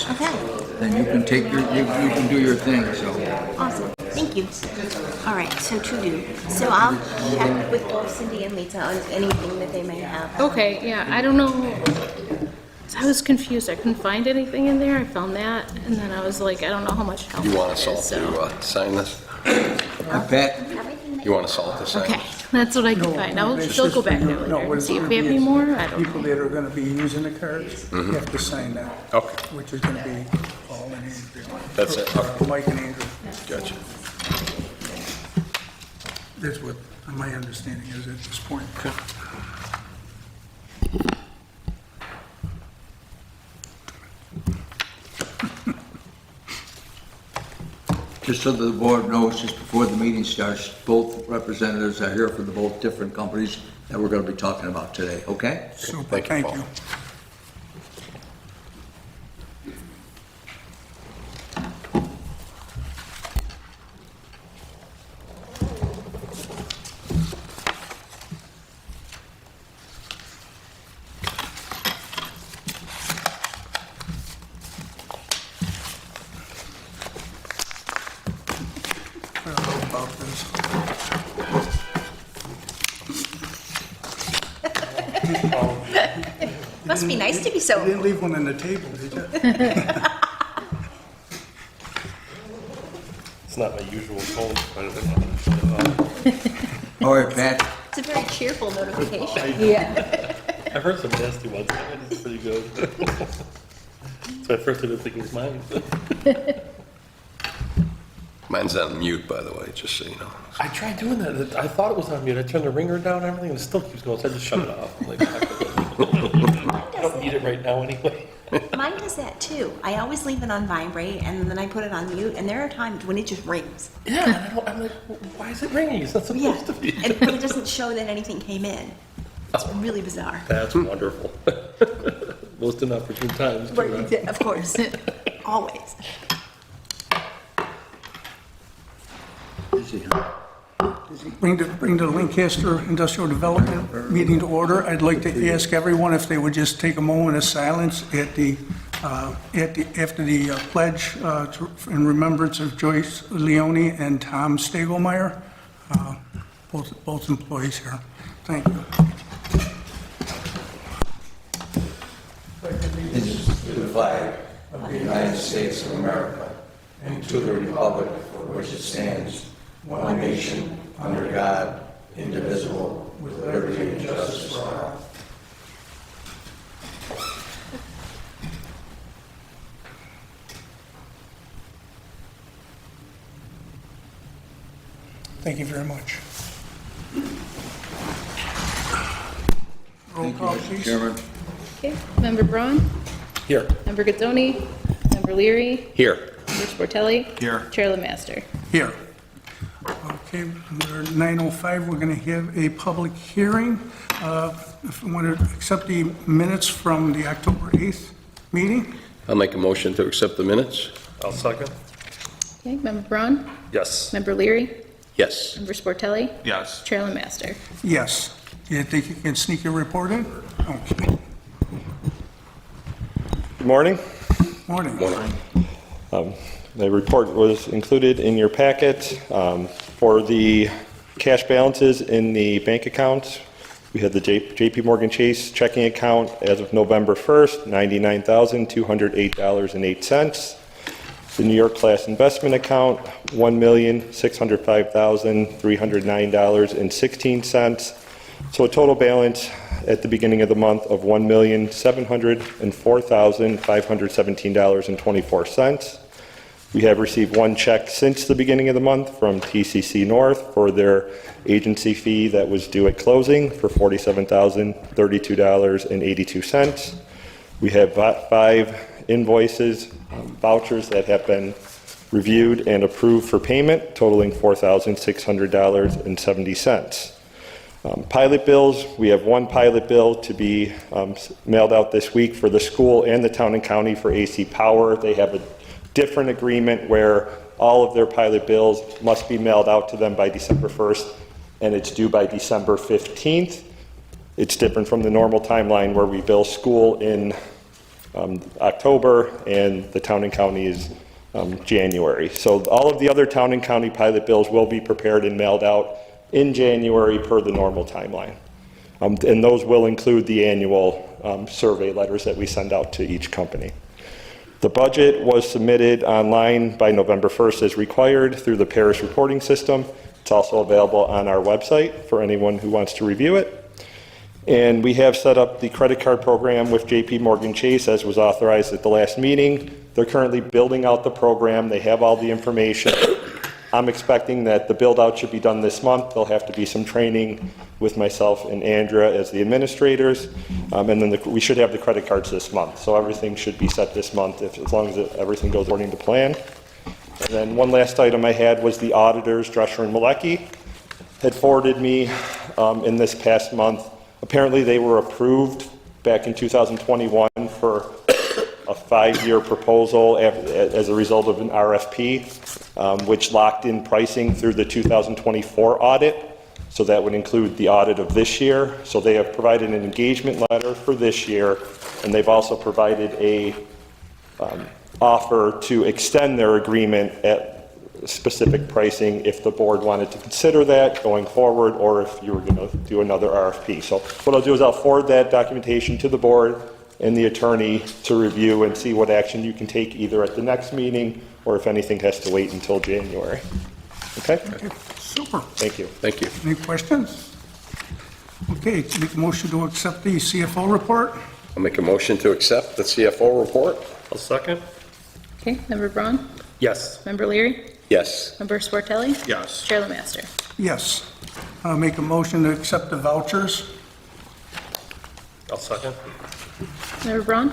folks. Okay. Then you can take your, you can do your thing, so. Awesome. Thank you. All right, so to do. So I'll check with both Cindy and Lisa on anything that they may have. Okay, yeah, I don't know. I was confused. I couldn't find anything in there. I found that, and then I was like, I don't know how much help You want it us is, all so. to sign this? Pat, You want us all to sign Okay, this? that's what I can find. I'll still go back there later and see if we have any more. I don't People know. that are gonna be using the cards have to sign that. Okay. Which is gonna be Paul and Andrew. That's it, okay. Mike and Andrew. Gotcha. That's what my understanding is at this point. just so the board knows, just before the meeting starts, both representatives are here for the both different companies that we're gonna be talking about today, okay? Super, Thank you, thank Paul. you. I don't know about this. Must be nice to be You so. didn't leave one on the table, did you? It's not my usual tone, but I don't know. All right, Pat, It's a very cheerful notification. Yeah. I've heard some nasty ones. It's pretty good. So at first I didn't think it was mine. Mine's on mute, by the way, just so you know. I tried doing that. I thought it was on mute. I turned the ringer down and everything, and it still keeps going. So I just shut it off. I'm like, I don't need it right now anyway. Mine does that too. I always leave it on vibrate and then I put it on mute, and there are times when it just rings. Yeah, and I'm like, why is it ringing? It's not Yeah, supposed to be. but it doesn't show that anything came in. It's really bizarre. That's wonderful. Most inopportune times. too, huh? Of course, always. easy, huh? Bring the Lancaster Industrial Development meeting to order. I'd like to ask everyone if they would just take a moment of silence after the pledge in remembrance of Joyce Leone and Tom Stagelmeyer, both employees here. Thank you. To the flag of the United States of America and to the republic for which it stands, one nation, under God, indivisible, with liberty and justice for all. Thank you very much. Roll Thank you, call, Mr. please. Chairman. Okay, Member Braun, Here. Member Gazzoni, Member Leary, Here. Member Sportelli. Here. Chair LeMaster. Here. Okay, under 9:05, we're going to have a public hearing. If we want to accept the minutes from the October 8th meeting. I'll make a motion to accept the minutes. I'll second. Okay, Member Braun, Yes. Member Leary, Yes. Member Sportelli. Yes. Chair LeMaster. Yes. You think you can sneak your report in? Okay. Good morning. Morning. The report was included in your packet. For the cash balances in the bank accounts, we had the JP Morgan Chase checking account as of November 1st, $99,208.08. The New York Class investment account, $1,605,309.16. So a total balance at the beginning of the month of $1,704,517.24. We have received one check since the beginning of the month from TCC North for their agency fee that was due at closing for $47,032.82. We have 5 invoices, vouchers that have been reviewed and approved for payment, totaling $4,600.70. Pilot bills, we have one pilot bill to be mailed out this week for the school and the town and county for AC Power. They have a different agreement where all of their pilot bills must be mailed out to them by December 1st, and it's due by December 15th. It's different from the normal timeline where we bill school in October, and the town and county is January. So all of the other town and county pilot bills will be prepared and mailed out in January per the normal timeline. And those will include the annual survey letters that we send out to each company. The budget was submitted online by November 1st as required through the parish reporting system. It's also available on our website for anyone who wants to review it. And we have set up the credit card program with JP Morgan Chase as was authorized at the last meeting. They're currently building out the program. They have all the information. I'm expecting that the build out should be done this month. There'll have to be some training with myself and Andrea as the administrators. And then we should have the credit cards this month. So everything should be set this month as long as everything goes according to plan. And then one last item I had was the auditors, Drescher and Malecki, had forwarded me in this past month. Apparently they were approved back in 2021 for a 5-year proposal as a result of an RFP, which locked in pricing through the 2024 audit. So that would include the audit of this year. So they have provided an engagement letter for this year, and they've also provided a offer to extend their agreement at specific pricing if the board wanted to consider that going forward, or if you were going to do another RFP. So what I'll do is I'll forward that documentation to the board and the attorney to review and see what action you can take either at the next meeting or if anything has to wait until January. Okay? Super. Thank you. Thank you. Any questions? Okay, make a motion to accept the CFO report? I'll make a motion to accept the CFO report. I'll second. Okay, Member Braun? Yes. Member Leary? Yes. Member Sportelli? Yes. Chair LeMaster? Yes. Make a motion to accept the vouchers? I'll second. Member Braun?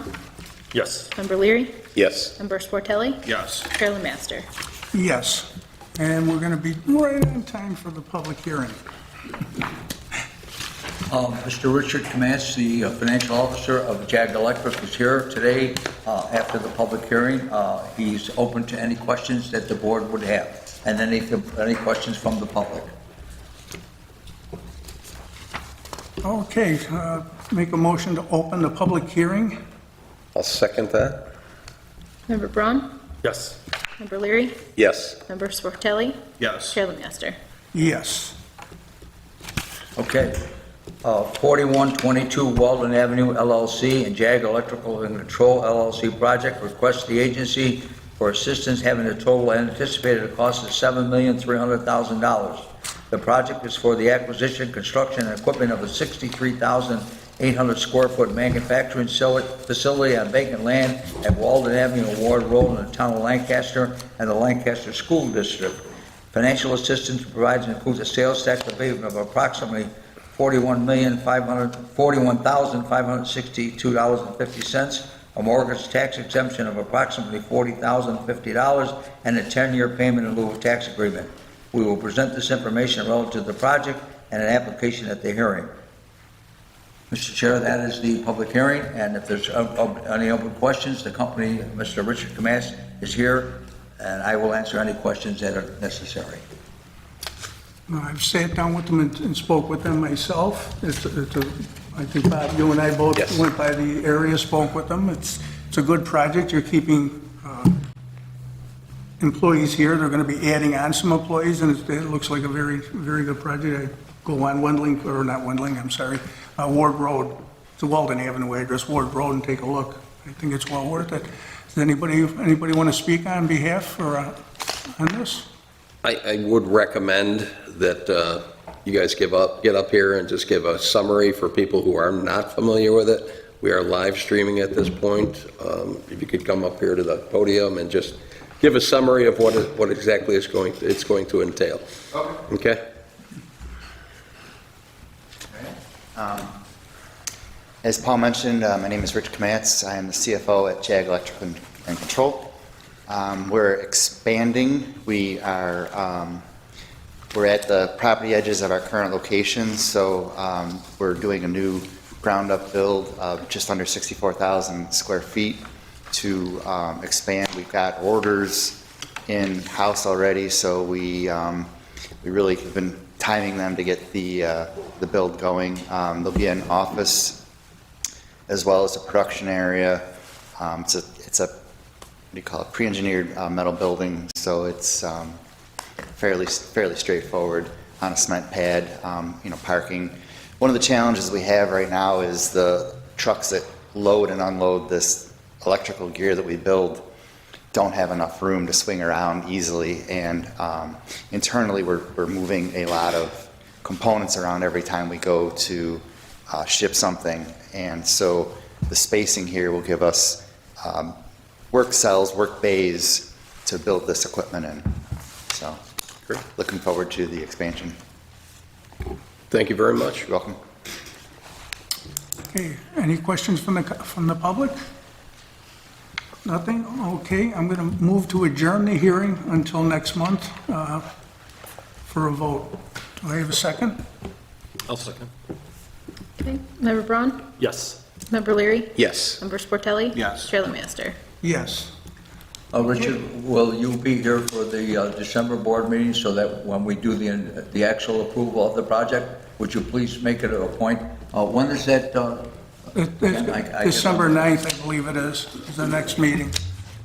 Yes. Member Leary? Yes. Member Sportelli? Yes. Chair LeMaster? Yes. And we're going to be right on time for the public hearing. Mr. Richard Kamass, the financial officer of JAG Electric, is here today after the public hearing. He's open to any questions that the board would have, and any questions from the public. Okay, make a motion to open the public hearing? I'll second that. Member Braun? Yes. Member Leary? Yes. Member Sportelli? Yes. Chair LeMaster? Yes. Okay. 4122 Walden Avenue LLC and JAG Electrical and Control LLC project requests the agency for assistance having a total anticipated cost of $7,300,000. The project is for the acquisition, construction, and equipment of a 63,800 square foot manufacturing facility on vacant land at Walden Avenue, Ward Road in the town of Lancaster and the Lancaster School District. Financial assistance provides and includes a sales tax abatement of approximately $41,562.50, a mortgage tax exemption of approximately $40,050, and a 10-year payment in lieu of tax agreement. We will present this information relative to the project and an application at the hearing. Mr. Chair, that is the public hearing, and if there's any open questions, the company, Mr. Richard Kamass, is here, and I will answer any questions that are necessary. I've sat down with them and spoke with them myself. I think, Bob, you and I both Yes. went by the area, spoke with them. It's a good project. You're keeping employees here. They're going to be adding on some employees, and it looks like a very, very good project. I go on Ward Road. It's a Walden Avenue address, Ward Road, and take a look. I think it's well worth it. Does anybody want to speak on behalf or on this? I would recommend that you guys get up here and just give a summary for people who are not familiar with it. We are live streaming at this point. If you could come up here to the podium and just give a summary of what exactly it's going to entail. Okay? As Paul mentioned, my name is Rich Kamatz. I am the CFO at JAG Electric and Control. We're expanding. We're at the property edges of our current locations, so we're doing a new ground-up build of just under 64,000 square feet to expand. We've got orders in-house already, so we really have been timing them to get the build going. There'll be an office as well as a production area, It's a, what do you call it, pre-engineered metal building, so it's fairly straightforward on a cement pad, parking. One of the challenges we have right now is the trucks that load and unload this electrical gear that we build don't have enough room to swing around easily, and internally we're moving a lot of components around every time we go to ship something, and so the spacing here will give us work cells, work bays to build this equipment in. So, Great. looking forward to the expansion. Thank you very much. You're welcome. Okay, any questions from the public? Nothing? Okay, I'm going to move to adjourn the hearing until next month for a vote. Do I have a second? I'll second. Okay. Member Braun? Yes. Member Leary? Yes. Member Sportelli? Yes. Chairman Master? Yes. Richard, will you be here for the December board meeting so that when we do the actual approval of the project, would you please make it a point? When is that? December 9th, I believe it is the next meeting.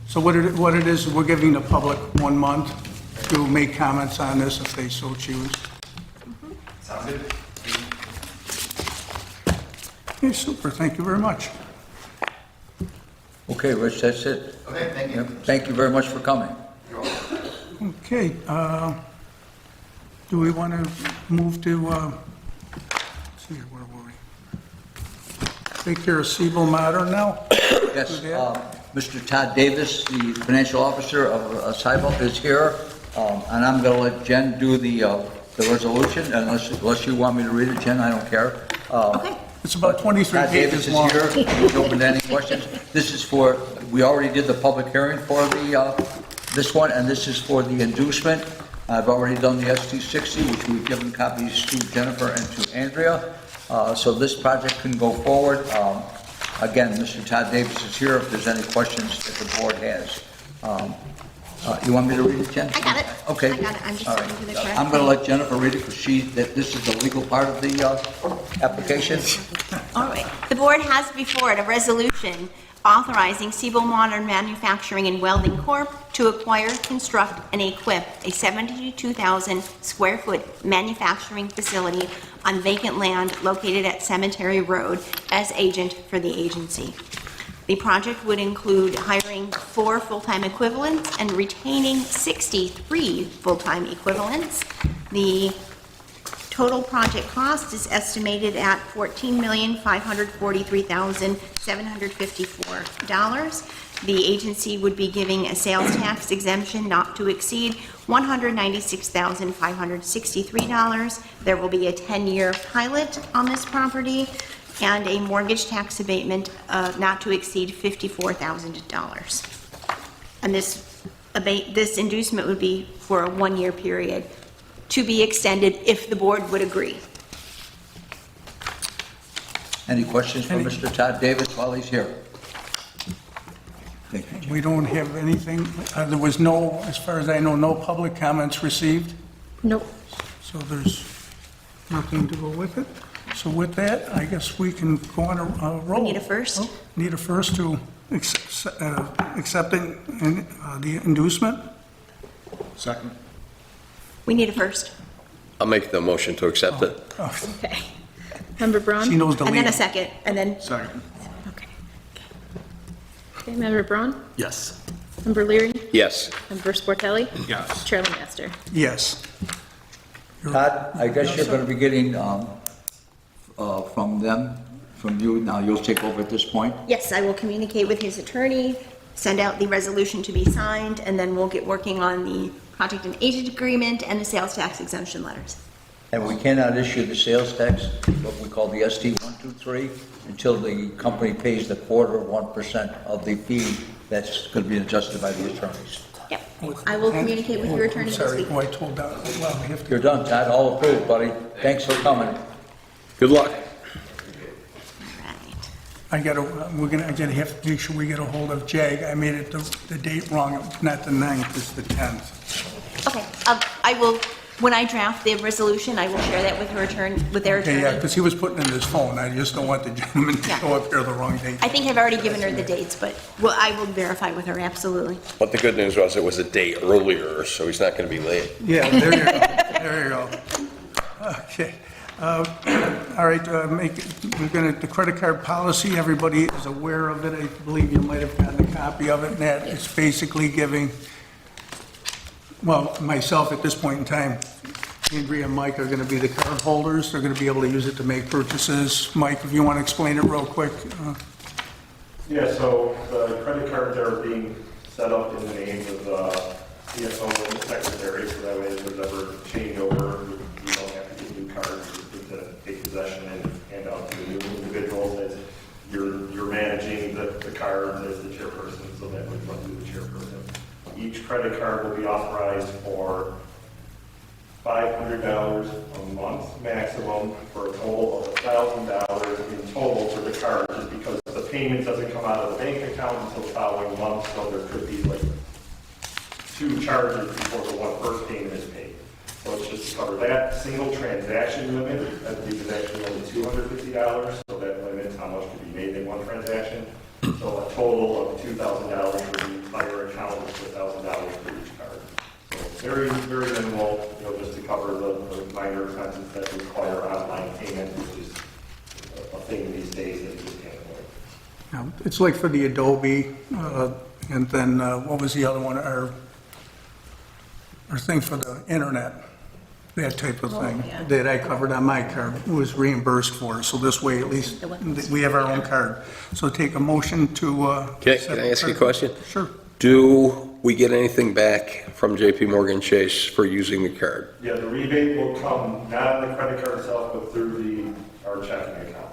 So what it is, we're giving the public 1 month to make comments on this if they so choose. Sounds good. Okay, super, thank you very much. Okay, Rich, that's it. Okay, thank you. Thank you very much for coming. Okay, do we want to move to, let's see, where were we? Take care of Siebel Modern now? Yes, Yeah. Mr. Todd Davis, the financial officer of Cybele, is here, and I'm going to let Jen do the resolution, unless you want me to read it, Jen, I don't care. Okay. It's about 23 Todd Davis pages is long. here, he's open to any questions. This is for, we already did the public hearing for this one, and this is for the inducement. I've already done the ST60, which we've given copies to Jennifer and to Andrea, so this project can go forward. Again, Mr. Todd Davis is here if there's any questions that the board has. You want me to read it, Jen? I got it. Okay. I got it. I'm just All looking for the correct I'm going to thing. let Jennifer read it because this is the legal part of the application. All right. The board has before it a resolution authorizing Siebel Modern Manufacturing and Welding Corp. to acquire, construct, and equip a 72,000 square foot manufacturing facility on vacant land located at Cemetery Road as agent for the agency. The project would include hiring 4 full-time equivalents and retaining 63 full-time equivalents. The total project cost is estimated at $14,543,754. The agency would be giving a sales tax exemption not to exceed $196,563. There will be a 10-year pilot on this property and a mortgage tax abatement not to exceed $54,000. And this inducement would be for a 1-year period, to be extended if the board would agree. Any questions for Mr. Todd Davis while he's here? Thank you. We don't have anything, there was no, as far as I know, no public comments received, Nope. so there's nothing to go with it. So with that, I guess we can go on a roll. We need a first. Oh, need a first to accepting the inducement? Second. We need a first. I'll make the motion to accept it. Okay. Member Braun? She knows the And then a lead. second, and then, Second. Okay. Okay, Member Braun? Yes. Member Leary? Yes. Member Sportelli? Yes. Chairman Master? Yes. Todd, I guess you're going to be getting from them, from you, now you'll take over at this point? yes, I will communicate with his attorney, send out the resolution to be signed, and then we'll get working on the project and agent agreement and the sales tax exemption letters. And we cannot issue the sales tax, what we call the ST-123, until the company pays the 1/4% of the fee that's going to be adjusted by the attorneys. Yep, I will communicate with your attorney this Sorry, week. who I told that, well, we have to. You're done, Todd, all approved, buddy. Thanks for coming. Good luck. Right. I gotta have to make sure we get a hold of Jag. I made it the date wrong, not the 9th, it's the 10th. Okay, I will When I draft the resolution, I will share that with their Okay, attorney. yeah, because he was putting in his phone. I just don't want the gentleman to Yeah. go up here the wrong date. I think I've already given her the dates, but, well, I will verify with her, absolutely. But the good news was it was a day earlier, so he's not going to be late. Yeah, there you go, there you go. Okay. All right, we're gonna, the credit card policy, everybody is aware of it. I believe you might have gotten a copy of it, and that it's basically giving, well, myself at this point in time, Andrea and Mike are gonna be the card holders. They're gonna be able to use it to make purchases. Mike, if you want to explain it real quick. Yeah, so the credit cards are being set up in the names of the CFO and the secretary, so that way if there's ever changeover, you don't have to get new cards, you just need to take possession and hand out to the new individuals as you're managing the card as the chairperson, so that would run through the chairperson. Each credit card will be authorized for $500 a month maximum, for a total of $1,000 in total for the card, just because the payment doesn't come out of the bank account until the following month, so there could be like 2 charges before the first payment is paid. So it's just to cover that. Single transaction limit, I believe, is actually only $250, so that limits how much could be made in one transaction. So a total of $2,000 for the entire account, with $1,000 for each card. So very, very minimal, just to cover the minor expenses that require online payment, which is a thing these days that you just can't avoid. Now, it's like for the Adobe, and then, what was the other one? Our thing for the internet, that type of thing, that I covered on my card, was reimbursed for. So this way, at least, we have our own card. So take a motion to. Okay, can I ask you a question? Sure. Do we get anything back from JP Morgan Chase for using the card? Yeah, the rebate will come not on the credit card itself, but through our checking account.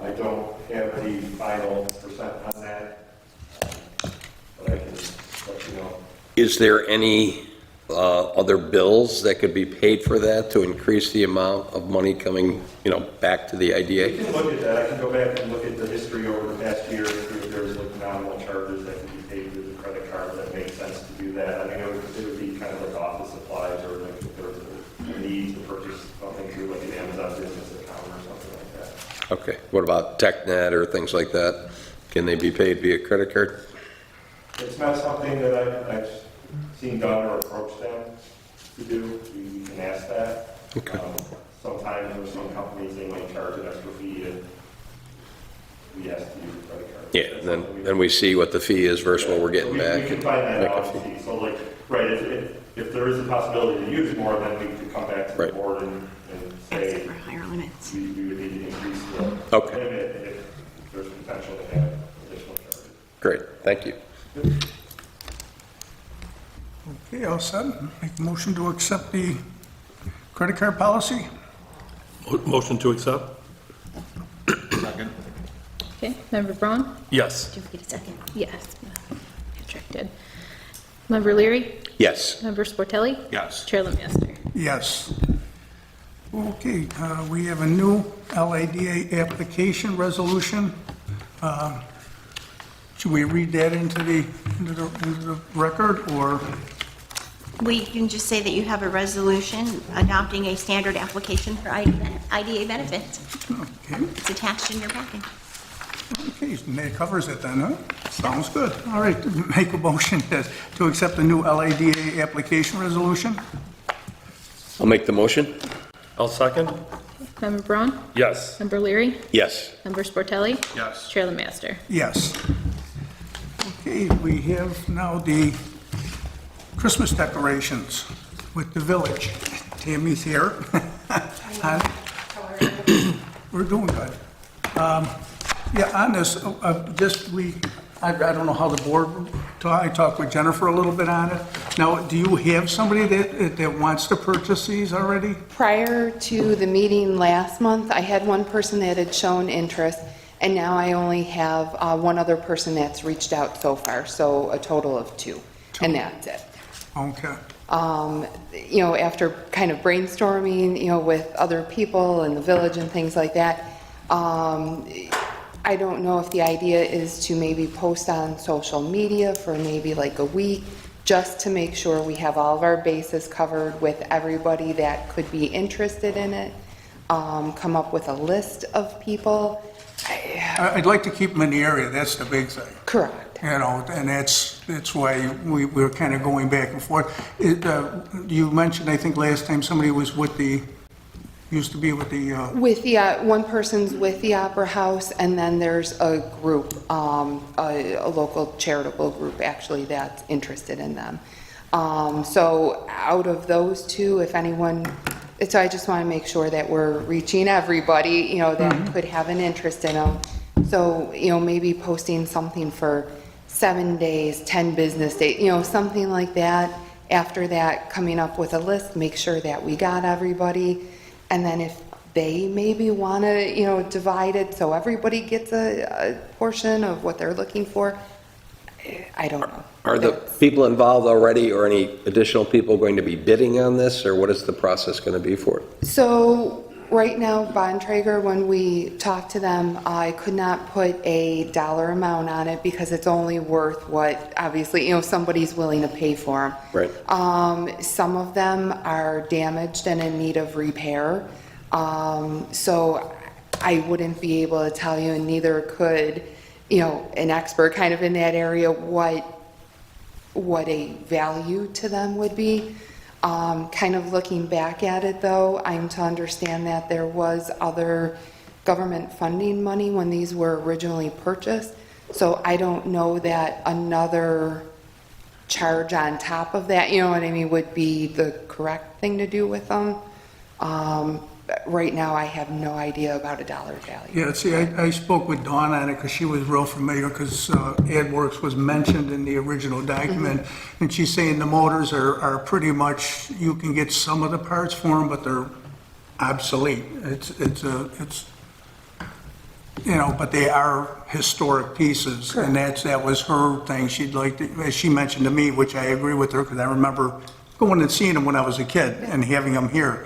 I don't have the final percent on that, but I can let you know. Is there any other bills that could be paid for that to increase the amount of money coming, back to the We IDA? can look at that. I can go back and look at the history over the past year, and see if there's like nominal charges that can be paid with the credit card that make sense to do that. I mean, it would be kind of like office supplies, or like if there was a need to purchase something through like an Amazon business account or something like that. Okay, what about TechNet or things like that? Can they be paid via credit card? It's not something that I've seen done or approached them to do. We can ask that. Okay. Sometimes with some companies, they might charge an extra fee, and we ask to use a credit card. Yeah, That's then we see what the fee is versus what we're getting We back. can find that Make a out fee. and see. So like, right, if there is a possibility to use more, then we could come back to the Right. board and Except say, for higher limits. we would need to increase the Okay. limit if there's potential to have additional charges. Great, thank you. Okay, all set. Make a motion to accept the credit card policy. Motion to accept? Okay, Member Braun? Yes. Did you get a second? Yes. Patrick did. Member Leary? Yes. Member Sportelli? Yes. Chair Lemmaster? Yes. Okay, we have a new LIDA application resolution. Should we read that into the record, or? We can just say that you have a resolution adopting a standard application for IDA benefits. Okay, It's attached in your packet. okay, so that covers it then, huh? Sounds good. All right, make a motion to accept the new LIDA application resolution. I'll make the motion. I'll second? Member Braun? Yes. Member Leary? Yes. Member Sportelli? Yes. Chair Lemmaster? Yes. Okay, we have now the Christmas decorations with the village. Tammy's here. Hi. We're doing good. Yeah, on this, I don't know how the board, I talked with Jennifer a little bit on it. Now, do you have somebody that wants to purchase these already? Prior to the meeting last month, I had one person that had shown interest, and now I only have one other person that's reached out so far, so a total of 2, and that's it. Okay. After kind of brainstorming, with other people in the village and things like that, I don't know if the idea is to maybe post on social media for maybe like a week, just to make sure we have all of our bases covered with everybody that could be interested in it. Come up with a list of people. I'd like to keep them in the area, that's the big thing. Correct. You know, and that's why we're kind of going back and forth. You mentioned, I think last time, somebody was with the, used to be with the, With the, one person's with the Opera House, and then there's a group, a local charitable group, actually, that's interested in them. So out of those two, if anyone, so I just want to make sure that we're reaching everybody, you know, that could have an interest in them. So, you know, maybe posting something for 7 days, 10 business days, you know, something like that. After that, coming up with a list, make sure that we got everybody. And then if they maybe want to, you know, divide it so everybody gets a portion of what they're looking for, I don't know. Are the people involved already or any additional people going to be bidding on this, or what is the process going to be for it? So right now, Bontrager, when we talked to them, I could not put a dollar amount on it because it's only worth what, obviously, you know, somebody's willing to pay for them. Right. Some of them are damaged and in need of repair. So I wouldn't be able to tell you, and neither could, you know, an expert kind of in that area, what a value to them would be. Kind of looking back at it, though, I'm to understand that there was other government funding money when these were originally purchased. So I don't know that another charge on top of that, you know what I mean, would be the correct thing to do with them. Right now, I have no idea about a dollar value. yeah, see, I spoke with Dawn on it because she was real familiar because AdWorks was mentioned in the original document. And she's saying the motors are pretty much, you can get some of the parts for them, but they're obsolete. It's you know, but they are historic pieces. And that was her thing. She'd like to, as she mentioned to me, which I agree with her because I remember going and seeing them when I was a kid and having them here.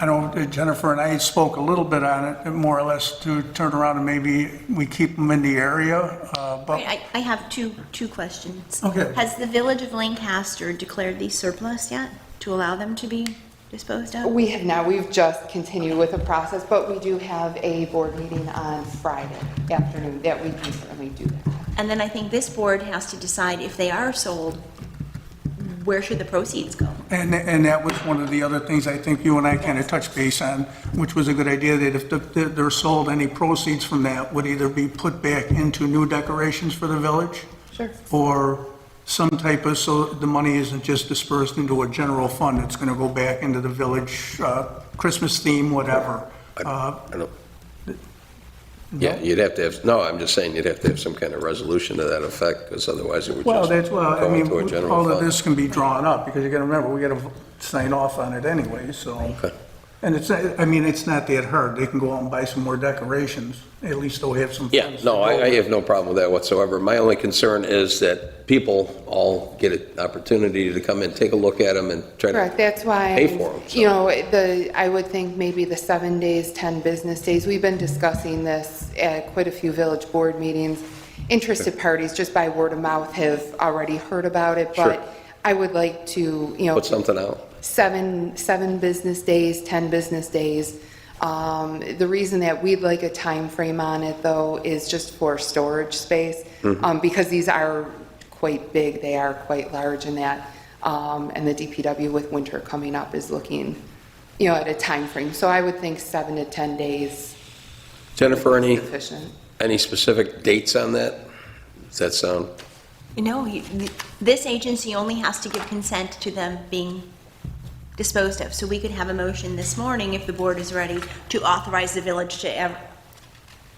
I know Jennifer and I spoke a little bit on it, more or less, to turn around and maybe we keep them in the area, but, Wait, I have two questions. Okay. Has the Village of Lancaster declared these surplus yet to allow them to be disposed of? We have not, we've just continued with the process, but we do have a board meeting on Friday afternoon that we can certainly do that. And then I think this board has to decide if they are sold, where should the proceeds go? and that was one of the other things I think you and I kind of touched base on, which was a good idea, that if they're sold, any proceeds from that would either be put back into new decorations for the village, Sure. or some type of, so the money isn't just dispersed into a general fund, it's going to go back into the village, Christmas theme, whatever. I don't. Yeah, you'd have to have, no, I'm just saying you'd have to have some kind of resolution to that effect, because otherwise it would Well, just that's, well, I go mean, into a general all of fund. this can be drawn up, because you gotta remember, we gotta sign off on it anyway, so. Okay. And it's, I mean, it's not that hard, they can go out and buy some more decorations, at least they'll have some. Yeah, funds no, to I go. have no problem with that whatsoever. My only concern is that people all get an opportunity to come in, take a look at them, and try Correct, to that's why, pay for them. you know, I would think maybe the 7 days, 10 business days, we've been discussing this at quite a few village board meetings. Interested parties, just by word of mouth, have already heard about it, Sure. but I would like to, you know. Put something out. Seven business days, 10 business days. The reason that we'd like a time frame on it, though, is just for storage space, because these are quite big, they are quite large in that, and the DPW with winter coming up is looking, you know, at a time frame. So I would think 7 to 10 days Jennifer, is sufficient. any specific dates on that? Does that sound? You know, this agency only has to give consent to them being disposed of. So we could have a motion this morning, if the board is ready, to authorize the village to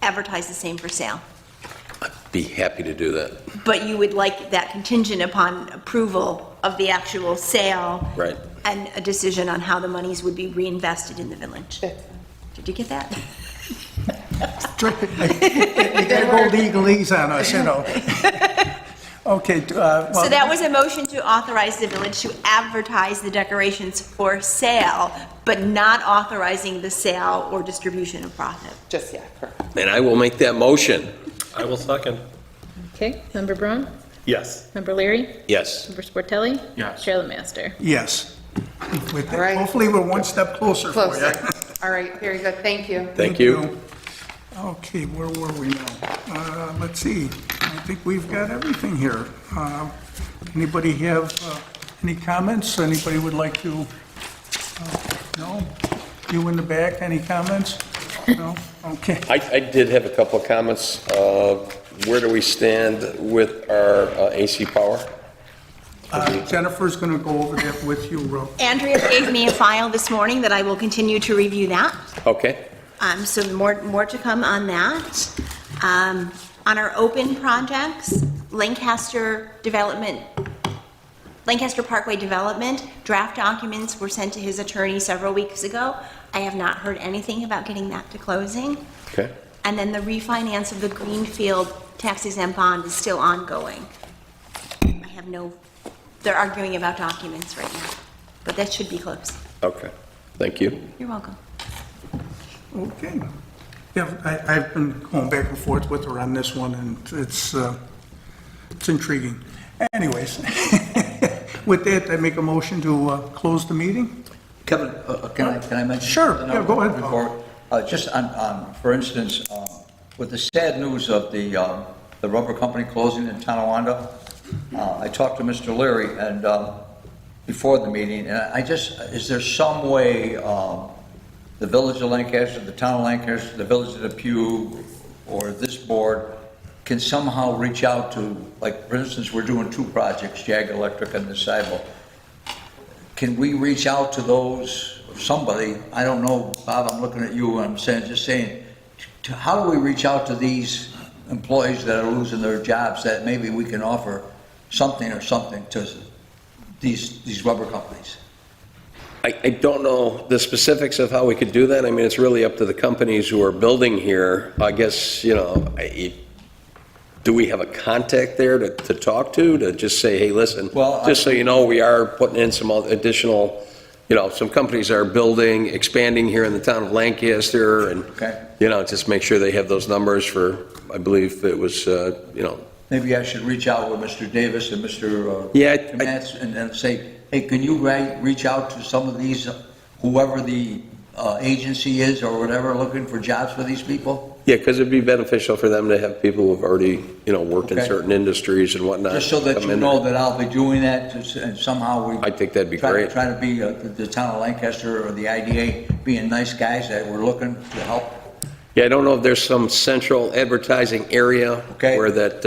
advertise the same for sale. Be happy to do that. But you would like that contingent upon approval of the actual sale. Right. And a decision on how the monies would be reinvested in the village. That's fine. Did you get that? You gotta go legalese on us, you know. Okay, So well, that was a motion to authorize the village to advertise the decorations for sale, but not authorizing the sale or distribution of profit. Just, yeah, correct. And I will make that motion. I will second. Okay, Member Braun? Yes. Member Leary? Yes. Member Sportelli? Yes. Chair Master. Yes. With that, All right. hopefully we're one step closer for you. Closer. All right, very good, thank you. Thank you. Okay, where were we now? Let's see, I think we've got everything here. Anybody have any comments? Anybody would like to? No? You in the back, any comments? No? Okay. I did have a couple of comments. Where do we stand with our AC power? Jennifer's going to go over that with you, Rob. Andrea gave me a file this morning that I will continue to review that. Okay. So more to come on that. On our open projects, Lancaster Parkway Development, draft documents were sent to his attorney several weeks ago. I have not heard anything about getting that to closing. Okay. And then the refinance of the Greenfield tax exempt bond is still ongoing. They're arguing about documents right now, but that should be closed. Okay. Thank you. You're welcome. Okay. Yeah, I've been going back and forth with her on this one, and it's intriguing. Anyways, with that, I make a motion to close the meeting? Kevin, can I mention? Sure, something yeah, go ahead. before? Just on, for instance, with the sad news of the rubber company closing in Tonawanda, I talked to Mr. Leary and before the meeting, and is there some way the Village of Lancaster, the Town of Lancaster, the Village of Depew, or this board can somehow reach out to, like, for instance, we're doing two projects, Jag Electric and the sidewalk. Can we reach out to those, somebody, I don't know, Bob, I'm looking at you, and I'm saying, how do we reach out to these employees that are losing their jobs that maybe we can offer something to these rubber companies? I don't know the specifics of how we could do that. I mean, it's really up to the companies who are building here. I guess, do we have a contact there to talk to just say, hey, listen, Well, just so you know, we are putting in some additional, some companies are building, expanding here in the town of Lancaster, and, Okay. Just make sure they have those numbers for, I believe it was, Maybe I should reach out with Mr. Davis and Mr. Yeah, Matz and say, hey, can you reach out to some of these, whoever the agency is or whatever, looking for jobs for these people? Yeah, because it'd be beneficial for them to have people who've already, worked in Okay. certain industries and whatnot. Just so that come you in know there. that I'll be doing that, and somehow we. I think that'd be try great. Try to be the town of Lancaster or the IDA being nice guys that we're looking to help. Yeah, I don't know if there's some central advertising area Okay. where that,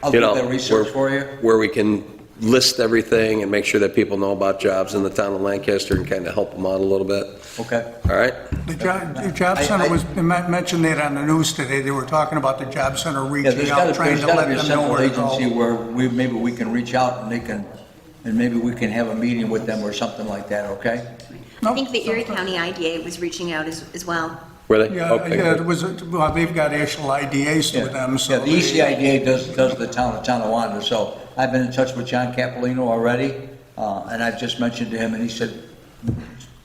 I'll do that research for you. where we can list everything and make sure that people know about jobs in the town of Lancaster and kind of help them out a little bit. Okay. All right? The job center was, mentioned that on the news today, they were talking about the job center Yeah, reaching out, trying to let be a them know central where to go. agency where maybe we can reach out and maybe we can have a meeting with them or something like that, okay? I think the Erie County IDA was reaching out as well. Were they? Yeah, Okay, yeah, good. it was, well, they've got actual IDAs to them, so. Yeah, the ECIDA does the town of Tonawanda, so I've been in touch with John Capolino already, and I've just mentioned to him, and he said,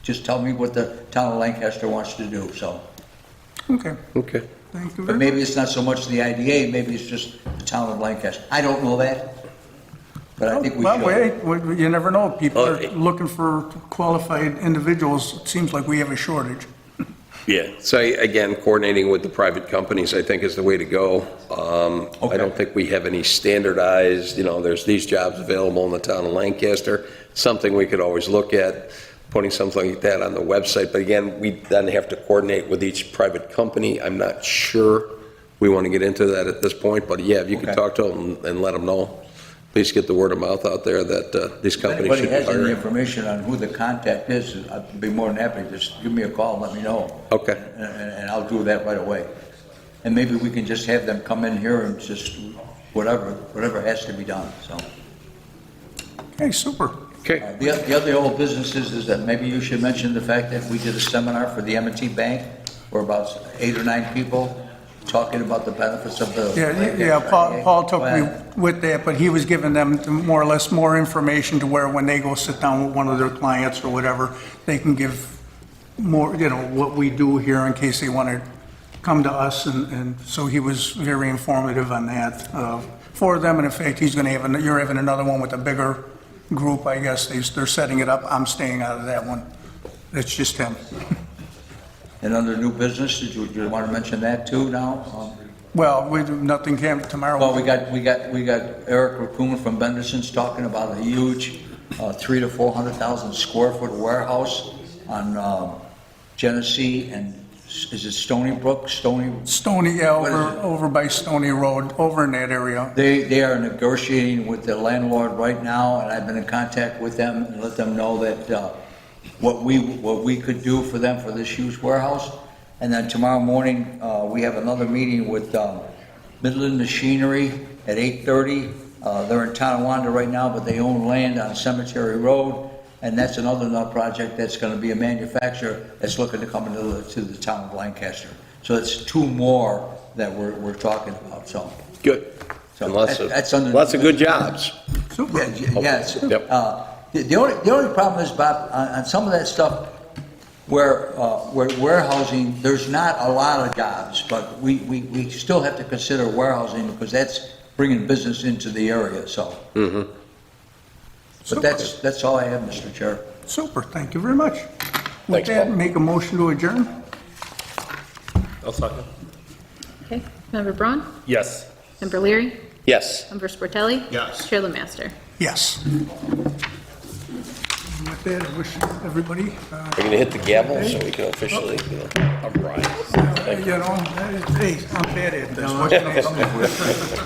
just tell me what the town of Lancaster wants to do, so. Okay, Okay. thank you But very much. maybe it's not so much the IDA, maybe it's just the town of Lancaster. I don't know that, but I think we Well, should. wait, you never know, people are Well, looking for qualified individuals, it seems like we have a shortage. Yeah, so again, coordinating with the private companies, I think, is the way to go. I don't think we have any standardized, there's these jobs available in the town of Lancaster, something we could always look at, putting something like that on the website. But again, we then have to coordinate with each private company. I'm not sure we want to get into that at this point, but yeah, if you could Okay. talk to them and let them know, please get the word of mouth out there that these If companies anybody should be has any hiring. information on who the contact is, I'd be more than happy, just give me a call and let me know. Okay. And I'll do that right away. And maybe we can just have them come in here and just, whatever has to be done, so. Okay, super. Okay. The other old business is that maybe you should mention the fact that we did a seminar for the M&T Bank, where about 8 or 9 people talking about the benefits of the. Yeah, Paul took me with that, but he was giving them more or less more information to where when they go sit down with one of their clients or whatever, they can give more, what we do here in case they want to come to us, and so he was very informative on that. 4 of them, and in fact, you're having another one with a bigger group, I guess. They're setting it up. I'm staying out of that one. It's just him. And under new business, do you want to mention that too now? Well, nothing came tomorrow. Well, we got Eric Raccoon from Benderson's talking about a huge 300,000 to 400,000 square foot warehouse on Genesee and is it Stony Brook? Stony, yeah, What is it? over by Stony Road, over in that area. They are negotiating with the landlord right now, and I've been in contact with them and let them know that what we could do for them for this huge warehouse. And then tomorrow morning, we have another meeting with Midland Machinery at 8:30. They're in Tonawanda right now, but they own land on Cemetery Road, and that's another project that's going to be a manufacturer that's looking to come into to the town of Lancaster. So it's 2 more that we're talking about. So Good. So And lots that's of, under- lots of good jobs. yes. Yep. The only problem is, Bob, on some of that stuff where warehousing, there's not a lot of jobs, but we still have to consider warehousing because that's bringing business into the area. So. But that's all I have, Mr. Chair. Super, thank you very much. With Thanks, that, Paul. make a motion to adjourn? I'll second. Okay, Member Braun? Yes. Member Leary? Yes. Member Sportelli? Yes. Chair LeMaster? Yes. With that, I wish everybody, We're going to hit the gavel so we can officially, all right. hey, I'm bad at this. What can I say?